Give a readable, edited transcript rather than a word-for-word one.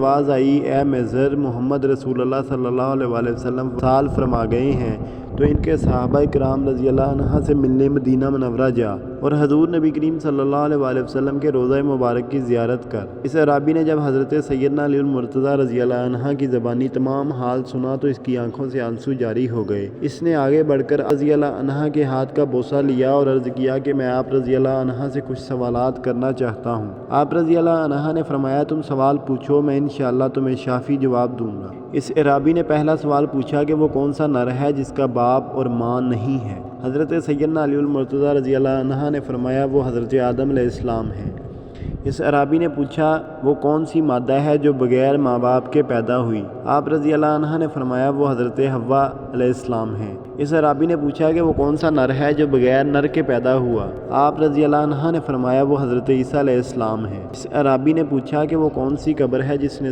آواز آئی اے میسر محمد رسول اللہ صلی اللہ علیہ وآلہ وسلم وصال فرما گئے ہیں تو ان کے صحابہ کرام رضی اللہ عنہ سے ملنے مدینہ منورہ جا اور حضور نبی کریم صلی اللہ علیہ وآلہ وسلم کے روضہ مبارک کی زیارت کر۔ اس اعرابی نے جب حضرت سیدنا علی المرتضیٰ رضی اللہ عنہ کی زبانی تمام حال سنا تو اس کی آنکھوں سے آنسو جاری ہو گئے۔ اس نے آگے بڑھ کر رضی اللہ عنہ کے ہاتھ کا بوسہ لیا اور عرض کیا کہ میں آپ رضی اللہ عنہ سے کچھ سوالات کرنا چاہتا ہوں۔ آپ رضی اللہ عنہ نے فرمایا تم سوال پوچھو، میں انشاءاللہ تمہیں شافی جواب دوں گا۔ اس اعرابی نے پہلا سوال پوچھا کہ وہ کون سا نر ہے جس کا باپ اور ماں نہیں ہے؟ حضرت سیدنا علی المرتضیٰ رضی اللہ عنہ نے فرمایا وہ حضرت آدم علیہ السلام ہے۔ اس اعرابی نے پوچھا وہ کون سی مادہ ہے جو بغیر ماں باپ کے پیدا ہوئی؟ آپ رضی اللہ عنہ نے فرمایا وہ حضرت حوا علیہ السلام ہے۔ اس اعرابی نے پوچھا کہ وہ کون سا نر ہے جو بغیر نر کے پیدا ہوا؟ آپ رضی اللہ عنہ نے فرمایا وہ حضرت عیسیٰ علیہ السلام ہے۔ اس اعرابی نے پوچھا کہ وہ کون سی قبر ہے جس نے